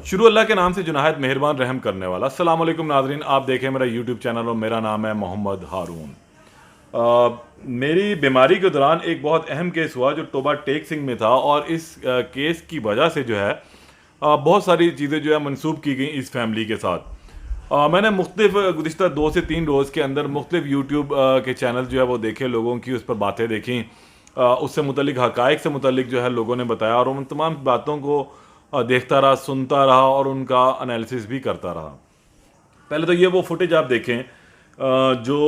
शुरू अल्लाह के नाम से जो नहायत मेहरबान रहम करने वाला। अस्सलाम वालेकुम नाजरीन, आप देखें मेरा यूट्यूब चैनल और मेरा नाम है मोहम्मद हारून। मेरी बीमारी के दौरान एक बहुत अहम केस हुआ जो टोबा टेक सिंह में था, और इस केस की वजह से जो है बहुत सारी चीज़ें जो है मनसूब की गई इस फैमिली के साथ। मैंने मुख्तलिफ गुज़िश्ता 2 से 3 रोज़ के अंदर मुख्तलिफ यूट्यूब के चैनल जो है वो देखे, लोगों की उस पर बातें देखी, उससे मुतलिक हक़ाइक़ से मुतलिक जो है लोगों ने बताया, और उन तमाम बातों को देखता रहा, सुनता रहा और उनका एनालिसिस भी करता रहा। पहले तो ये वो फुटेज आप देखें जो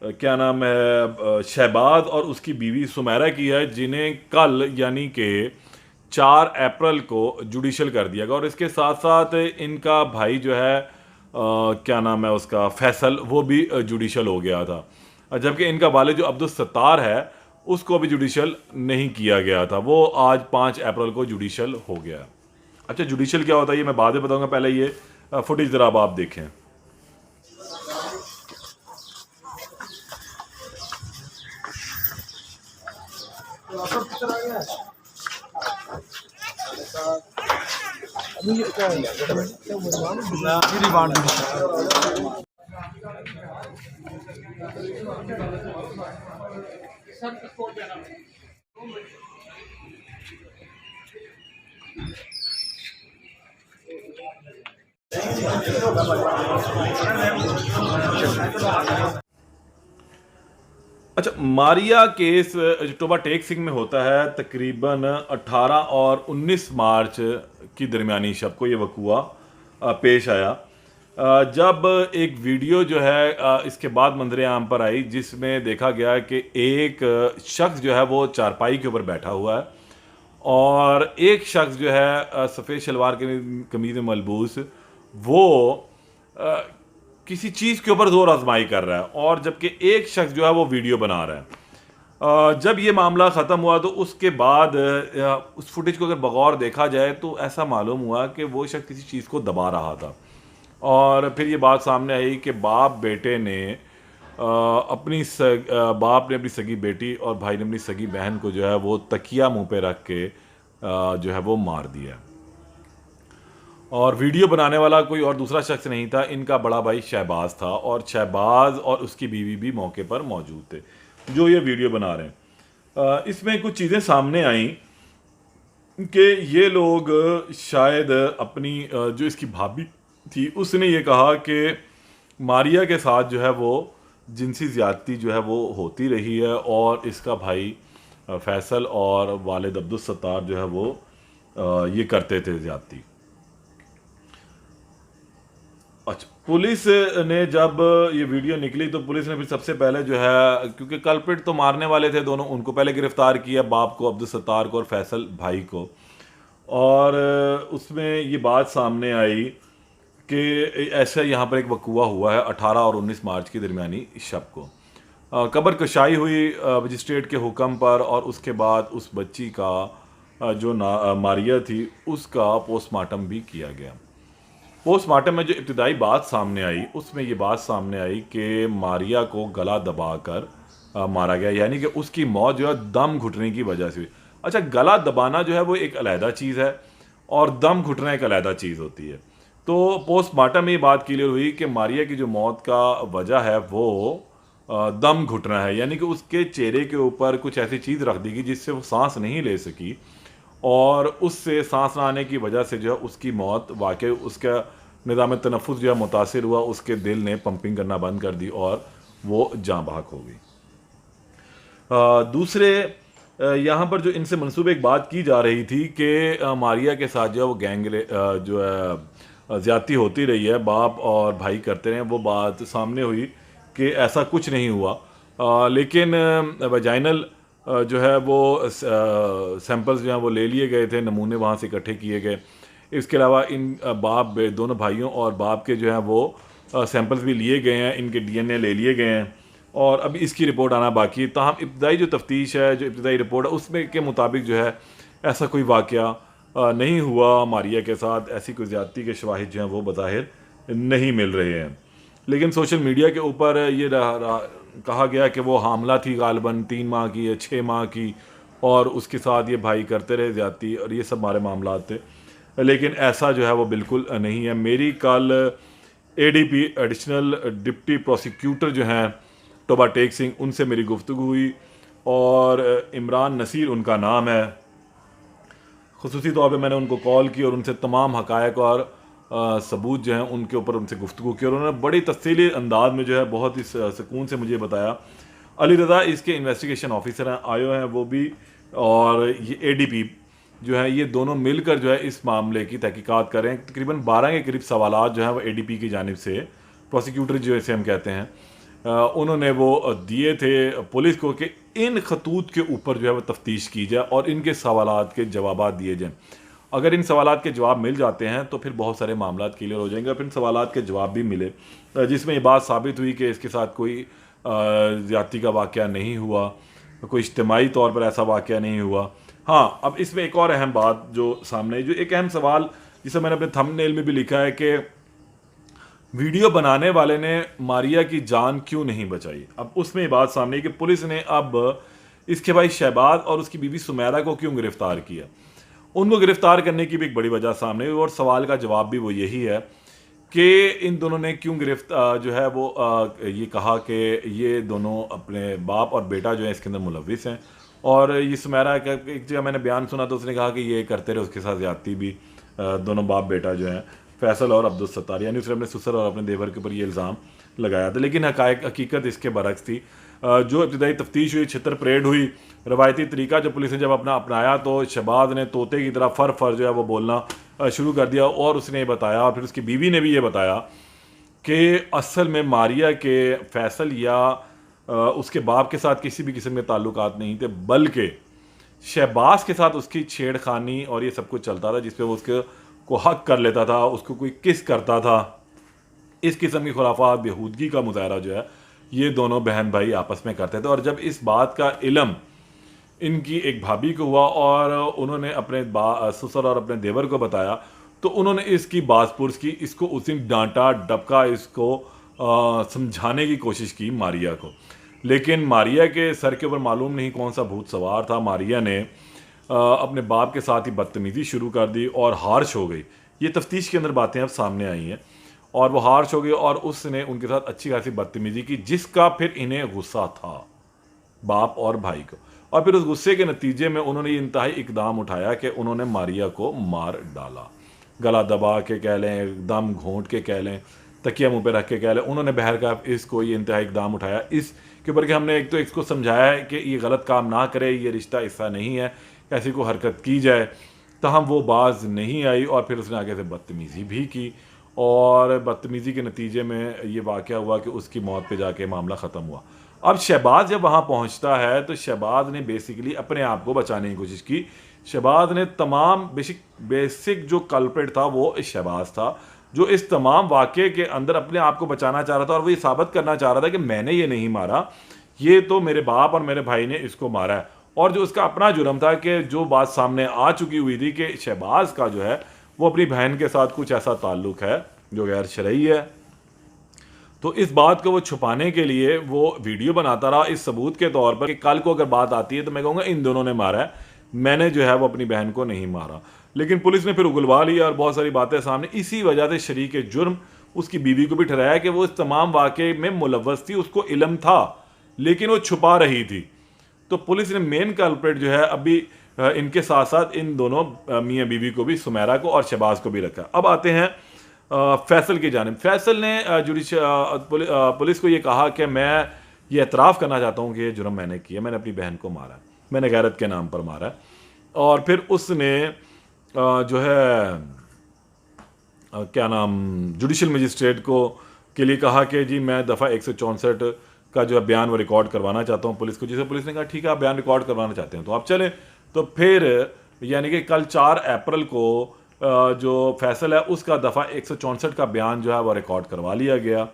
क्या नाम है, शहबाज और उसकी बीवी सुमैरा की है, जिन्हें कल यानी कि 4 अप्रैल को जुडिशल कर दिया गया। और इसके साथ साथ इनका भाई जो है क्या नाम है उसका, फैसल, वो भी जुडिशल हो गया था। जबकि इनका वालिद जो अब्दुल सत्तार है, उसको अभी जुडिशल नहीं किया गया था, वो आज 5 अप्रैल को जुडिशल हो गया। अच्छा, जुडिशल क्या होता है ये मैं बाद में बताऊंगा, पहले ये फुटेज ज़रा अब आप देखें। अच्छा, मारिया केस जो टोबा टेक सिंह में होता है, तकरीबन 18 और 19 मार्च की दरमियानी शब को ये वक़ूआ पेश आया, जब एक वीडियो जो है इसके बाद मंजर आम पर आई, जिसमें देखा गया कि एक शख्स जो है वो चारपाई के ऊपर बैठा हुआ है, और एक शख्स जो है सफ़ेद शलवार के कमीज़ में मलबूस, वो अ, किसी चीज़ के ऊपर ज़ोर आजमाई कर रहा है, और जबकि एक शख्स जो है वो वीडियो बना रहा है। जब ये मामला ख़त्म हुआ तो उसके बाद उस फुटेज को अगर बगौर देखा जाए तो ऐसा मालूम हुआ कि वो शख्स किसी चीज़ को दबा रहा था। और फिर ये बात सामने आई कि बेटे ने बाप ने अपनी सगी बेटी और भाई ने अपनी सगी बहन को जो है वो तकिया मुंह पे रख के जो है वो मार दिया। और वीडियो बनाने वाला कोई और दूसरा शख्स नहीं था, इनका बड़ा भाई शहबाज था, और शहबाज और उसकी बीवी भी मौके पर मौजूद थे जो ये वीडियो बना रहे हैं। इसमें कुछ चीज़ें सामने आई कि ये लोग शायद अपनी जो इसकी भाभी थी, उसने ये कहा कि मारिया के साथ जो है वो जिनसी ज़्यादती जो है वो होती रही है, और इसका भाई फैसल और वालिद अब्दुल सत्तार जो है वो ये करते थे ज़्यादती। अच्छा, पुलिस ने जब ये वीडियो निकली तो पुलिस ने फिर सबसे पहले जो है, क्योंकि कल्प्रिट तो मारने वाले थे दोनों, उनको पहले गिरफ्तार किया, बाप को, अब्दुल सत्तार को, और फैसल भाई को। और उसमें ये बात सामने आई कि ऐसा यहाँ पर एक वक़ूआ हुआ है 18 और 19 मार्च की दरमियानी शब को। कब्र कशाई हुई मजिस्ट्रेट के हुक्म पर, और उसके बाद उस बच्ची का जो मारिया थी उसका पोस्टमार्टम भी किया गया। पोस्टमार्टम में जो इब्तदाई बात सामने आई, उसमें ये बात सामने आई कि मारिया को गला दबाकर मारा गया, यानी कि उसकी मौत जो है दम घुटने की वजह से हुई। अच्छा, गला दबाना जो है वो एक अलहदा चीज़ है, और दम घुटना एक अलहदा चीज़ होती है। तो पोस्टमार्टम में ये बात क्लियर हुई कि मारिया की जो मौत का वजह है वो दम घुटना है, यानी कि उसके चेहरे के ऊपर कुछ ऐसी चीज़ रख दी गई जिससे वो सांस नहीं ले सकी, और उससे सांस ना आने की वजह से जो है उसकी मौत, वाकई उसका निज़ाम तनफ़ुस जो है मुतासिर हुआ, उसके दिल ने पंपिंग करना बंद कर दी और वो जाँ बहक हो गई। दूसरे यहाँ पर जो इनसे मनसूब एक बात की जा रही थी कि मारिया के साथ जो है वो जो है ज़्यादती होती रही है, बाप और भाई करते रहे, वो बात सामने हुई कि ऐसा कुछ नहीं हुआ। लेकिन वजाइनल जो है वो सैंपल्स जो हैं वो ले लिए गए थे, नमूने वहाँ से इकट्ठे किए गए। इसके अलावा इन दोनों भाइयों और बाप के जो हैं वो सैंपल्स भी लिए गए हैं, इनके डीएनए ले लिए गए हैं, और अभी इसकी रिपोर्ट आना बाकी है। ताहम इब्तदाई जो तफ्तीश है, जो इब्तदाई रिपोर्ट है, उसमें के मुताबिक जो है ऐसा कोई वाक़या नहीं हुआ मारिया के साथ, ऐसी कोई ज़्यादती के शवाहिद जो हैं वो बज़ाहिर नहीं मिल रहे हैं। लेकिन सोशल मीडिया के ऊपर ये कहा गया कि वो हामला थी, गालिबन 3 माह की या 6 माह की, और उसके साथ ये भाई करते रहे ज़्यादती, और ये सब हमारे मामला थे। लेकिन ऐसा जो है वो बिल्कुल नहीं है। मेरी कल एडीपी एडिशनल डिप्टी प्रोसिक्यूटर जो हैं टोबा टेक सिंह, उनसे मेरी गुफ्तगू हुई और इमरान नसीर उनका नाम है। खुसूसी तौर पे मैंने उनको कॉल की और उनसे तमाम हकायक और सबूत जो हैं उनके ऊपर उनसे गुफ्तगू की और उन्होंने बड़ी तफसीली अंदाज में जो है बहुत ही सुकून से मुझे बताया। अली रज़ा इसके इन्वेस्टिगेशन ऑफिसर हैं, आयो हैं वो भी, और ये एडीपी जो है ये दोनों मिलकर जो है इस मामले की तहकीकात कर रहे हैं। तकरीबन 12 के करीब सवालात जो हैं वो एडीपी की जानिब से, प्रोसिक्यूटर जो इसे हम कहते हैं, उन्होंने वो दिए थे पुलिस को कि इन खतूत के ऊपर जो है वो तफ्तीश की जाए और इनके सवालात के जवाब दिए जाएँ। अगर इन सवालात के जवाब मिल जाते हैं तो फिर बहुत सारे मामला क्लियर हो जाएंगे। फिर इन सवालात के जवाब भी मिले जिसमें ये बात साबित हुई कि इसके साथ कोई ज़्यादती का वाक़या नहीं हुआ, कोई इज्तिमाई तौर पर ऐसा वाक़या नहीं हुआ। हाँ, अब इसमें एक और अहम बात जो सामने, जो एक अहम सवाल जिसे मैंने अपने थंबनेल में भी लिखा है कि वीडियो बनाने वाले ने मारिया की जान क्यों नहीं बचाई। अब उसमें ये बात सामने कि पुलिस ने अब इसके भाई शहबाज और उसकी बीवी सुमेरा को क्यों गिरफ्तार किया। उनको गिरफ्तार करने की भी एक बड़ी वजह सामने हुई और सवाल का जवाब भी वो यही है कि इन दोनों ने क्यों गिरफ्तार जो है वो ये कहा कि ये दोनों अपने बाप और बेटा जो है इसके अंदर मुलविस हैं। और ये सुमेरा का एक जगह मैंने बयान सुना तो उसने कहा कि ये करते रहे उसके साथ ज़्यादती भी, दोनों बाप बेटा जो हैं फैसल और अब्दुल सत्तार, यानी उसने अपने ससुर और अपने देवर के ऊपर ये इल्ज़ाम लगाया था। लेकिन हकीकत इसके बरक्स थी। जो इब्तदाई तफ्तीश हुई, छितर परेड हुई, रवायती तरीका जो पुलिस ने जब अपनाया तो शहबाज ने तोते की तरह फर जो है वो बोलना शुरू कर दिया और उसने ये बताया और फिर उसकी बीवी ने भी ये बताया कि असल में मारिया के फैसल या उसके बाप के साथ किसी भी किस्म के ताल्लुकात नहीं थे, बल्कि शहबाज के साथ उसकी छेड़खानी और ये सब कुछ चलता था जिस पे वो उसके को हक कर लेता था, उसको कोई किस करता था। इस किस्म की खुराफात, बेहूदगी का मुजाहरा जो है ये दोनों बहन भाई आपस में करते थे। और जब इस बात का इल्म इनकी एक भाभी को हुआ और उन्होंने अपने ससुर और अपने देवर को बताया तो उन्होंने इसकी बाज़पुरस की, इसको उस दिन डांटा डबका, इसको समझाने की कोशिश की मारिया को। लेकिन मारिया के सर के ऊपर मालूम नहीं कौन सा भूत सवार था। मारिया ने अपने बाप के साथ ही बदतमीज़ी शुरू कर दी और हार्श हो गई। ये तफ्तीश के अंदर बातें अब सामने आई हैं और वो हार्श हो गई और उसने उनके साथ अच्छी खासी बदतमीज़ी की जिसका फिर इन्हें गुस्सा था, बाप और भाई को। और फिर उस गुस्से के नतीजे में उन्होंने ये इंतहाई इकदाम उठाया कि उन्होंने मारिया को मार डाला। गला दबा के कह लें, दम घोंट के कह लें, तकिया मुंह पे रख के कह लें, उन्होंने बहर का इसको ये इंतहाई इकदाम उठाया इसके ऊपर कि हमने एक तो इसको समझाया है कि ये गलत काम ना करे, ये रिश्ता ऐसा नहीं है, ऐसी को हरकत की जाए। तहम वो बाज नहीं आई और फिर उसने आगे से बदतमीज़ी भी की और बदतमीज़ी के नतीजे में ये वाक़या हुआ कि उसकी मौत पे जाके मामला ख़त्म हुआ। अब शहबाज जब वहाँ पहुँचता है तो शहबाज ने बेसिकली अपने आप को बचाने की कोशिश की। शहबाज ने तमाम बेसिक जो कल्प्रिट था वो शहबाज था, जो इस तमाम वाक़े के अंदर अपने आप को बचाना चाह रहा था और वो ये साबित करना चाह रहा था कि मैंने ये नहीं मारा, ये तो मेरे बाप और मेरे भाई ने इसको मारा है। और जो उसका अपना जुर्म था कि जो बात सामने आ चुकी हुई थी कि शहबाज का जो है वो अपनी बहन के साथ कुछ ऐसा ताल्लुक़ है जो गैर शरई है, तो इस बात को वो छुपाने के लिए वो वीडियो बनाता रहा इस सबूत के तौर पर कि कल को अगर बात आती है तो मैं कहूँगा इन दोनों ने मारा है, मैंने जो है वो अपनी बहन को नहीं मारा। लेकिन पुलिस ने फिर उगलवा लिया और बहुत सारी बातें सामने, इसी वजह से शरीक जुर्म उसकी बीवी को भी ठहराया कि वो इस तमाम वाक़े में मुलव्वस थी, उसको इल्म था लेकिन वो छुपा रही थी। तो पुलिस ने मेन कल्प्रिट जो है अभी इनके साथ साथ इन दोनों मियाँ बीवी को भी, सुमेरा को और शहबाज को भी रखा। अब आते हैं फैसल की जानिब। फैसल ने पुलिस को ये कहा कि मैं ये एतराफ़ करना चाहता हूँ कि ये जुर्म मैंने किया, मैंने अपनी बहन को मारा, मैंने गैरत के नाम पर मारा। और फिर उसने जो है क्या नाम जुडिशल मजिस्ट्रेट को के लिए कहा कि जी मैं दफ़ा 164 का जो है बयान वो रिकॉर्ड करवाना चाहता हूँ पुलिस को। जिसे पुलिस ने कहा ठीक है आप बयान रिकॉर्ड करवाना चाहते हैं तो आप चलें। तो फिर यानी कि कल 4 अप्रैल को जो फैसल है उसका दफ़ा 164 का बयान जो है वो रिकॉर्ड करवा लिया गया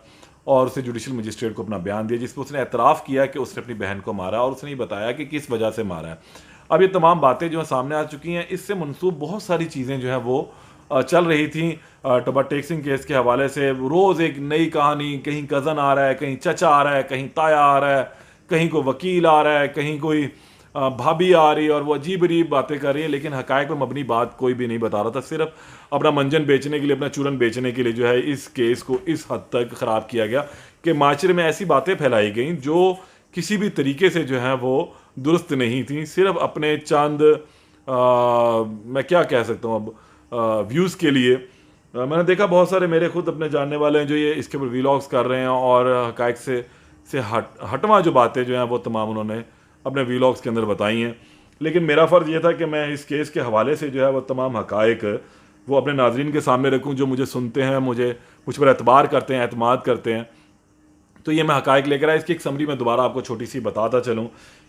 और उसे जुडिशल मजिस्ट्रेट को अपना बयान दिया जिसमें उसने एतराफ़ किया कि उसने अपनी बहन को मारा और उसने ये बताया कि किस वजह से मारा है। अब ये तमाम बातें जो है सामने आ चुकी हैं, इससे मनसूब बहुत सारी चीज़ें जो है वो चल रही थी। टोबा टेक सिंह केस के हवाले से रोज़ एक नई कहानी, कहीं कज़न आ रहा है, कहीं चचा आ रहा है, कहीं ताया आ रहा है, कहीं कोई वकील आ रहा है, कहीं कोई भाभी आ रही है और वो अजीब अजीब बातें कर रही है, लेकिन हकायक पर मबनी बात कोई भी नहीं बता रहा था। सिर्फ अपना मंजन बेचने के लिए, अपना चूरन बेचने के लिए जो है इस केस को इस हद तक ख़राब किया गया कि माशरे में ऐसी बातें फैलाई गई जो किसी भी तरीके से जो है वो दुरुस्त नहीं थी। सिर्फ अपने चंद मैं क्या कह सकता हूँ अब व्यूज़ के लिए मैंने देखा बहुत सारे मेरे खुद अपने जानने वाले हैं जो ये इसके ऊपर वीलॉग्स कर रहे हैं और हकायक से हटवा जो बातें जो हैं वो तमाम उन्होंने अपने वीलॉग्स के अंदर बताई हैं। लेकिन मेरा फ़र्ज़ ये था कि मैं इस केस के हवाले से जो है वो तमाम हकायक वो अपने नाजरीन के सामने रखूँ, जो मुझे सुनते हैं, मुझ पर एतबार करते हैं, एतमाद करते हैं। तो ये मैं हकायक लेकर आया। इसकी एक समरी मैं दोबारा आपको छोटी सी बताता चलूँ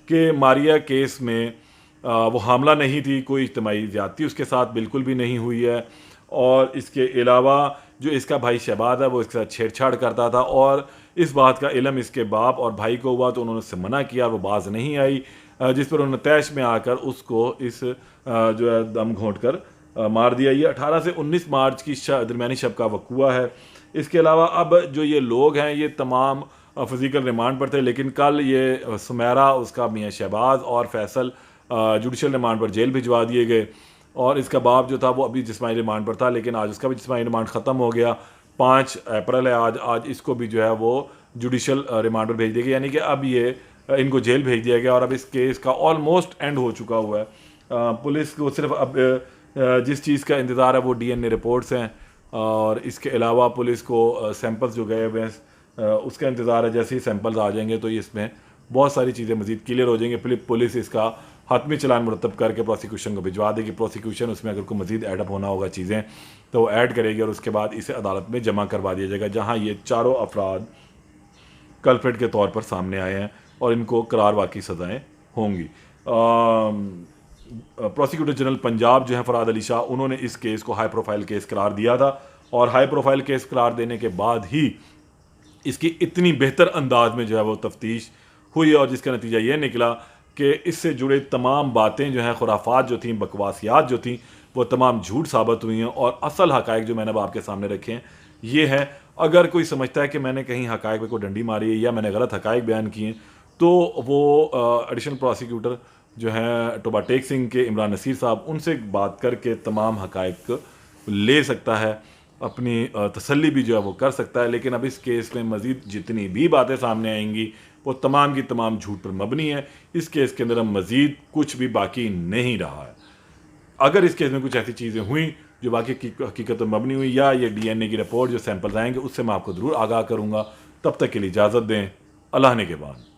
कि मारिया केस में वो हामला नहीं थी, कोई इज्तिमाई ज़्यादती उसके साथ बिल्कुल भी नहीं हुई है, और इसके अलावा जो इसका भाई शहबाज है वो इसके साथ छेड़छाड़ करता था, और इस बात का इल्म इसके बाप और भाई को हुआ तो उन्होंने उससे मना किया, वो बाज नहीं आई, जिस पर उन्होंने तैश में आकर उसको इस जो है दम घोंट कर मार दिया। ये 18 से 19 मार्च की दरमियानी शब का वक़ूआ है। इसके अलावा अब जो ये लोग हैं ये तमाम फिज़िकल रिमांड पर थे, लेकिन कल ये सुमेरा, उसका मियाँ शहबाज और फैसल जुडिशल रिमांड पर जेल भिजवा दिए गए, और इसका बाप जो था वो अभी जिस्मानी रिमांड पर था, लेकिन आज उसका भी जिस्मानी रिमांड ख़त्म हो गया। 5 अप्रैल है आज इसको भी जो है वो जुडिशल रिमांड पर भेज दिया गया, यानी कि अब ये इनको जेल भेज दिया गया और अब इस केस का ऑलमोस्ट एंड हो चुका हुआ है। पुलिस को सिर्फ अब जिस चीज़ का इंतज़ार है वो DNA रिपोर्ट्स हैं, और इसके अलावा पुलिस को सैंपल्स जो गए हुए हैं उसका इंतज़ार है। जैसे ही सैंपल्स आ जाएंगे तो इसमें बहुत सारी चीज़ें मज़ीद क्लियर हो जाएंगी। फिर पुलिस इसका हतमी चलान मुरतब करके प्रोसिक्यूशन को भिजवा देगी। प्रोसिक्यूशन उसमें अगर कोई मज़ीद एडअप होना होगा चीज़ें तो वो ऐड करेगी, और उसके बाद इसे अदालत में जमा करवा दिया जाएगा, जहाँ ये चारों अफराद कल्प्रिट के तौर पर सामने आए हैं और इनको करार वाकई सज़ाएँ होंगी। प्रोसिक्यूटर जनरल पंजाब जो है फराद अली शाह, उन्होंने इस केस को हाई प्रोफाइल केस करार दिया था, और हाई प्रोफाइल केस करार देने के बाद ही इसकी इतनी बेहतर अंदाज में जो है वो तफ्तीश हुई, और जिसका नतीजा ये निकला कि इससे जुड़े तमाम बातें जो हैं, खुराफात जो थी, बकवासियात जो थी, वो तमाम झूठ साबित हुई हैं, और असल हकायक जो मैंने अब आपके सामने रखे हैं ये है। अगर कोई समझता है कि मैंने कहीं हकायक पे कोई डंडी मारी है या मैंने गलत हकायक बयान किए हैं, तो वो एडिशनल प्रोसिक्यूटर जो हैं टोबा टेक सिंह के इमरान नसीर साहब, उनसे बात करके तमाम हकायक ले सकता है, अपनी तसल्ली भी जो है वो कर सकता है। लेकिन अब इस केस में मज़ीद जितनी भी बातें सामने आएंगी वो तमाम की तमाम झूठ पर मबनी है। इस केस के अंदर अब मज़ीद कुछ भी बाकी नहीं रहा है। अगर इस केस में कुछ ऐसी चीज़ें हुई जो बाकी हकीकत पर मबनी हुई, या ये DNA की रिपोर्ट जो सैंपल्स आएंगे उससे मैं आपको ज़रूर आगाह करूँगा। तब तक के लिए इजाज़त दें। अल्लाह ने के बाद।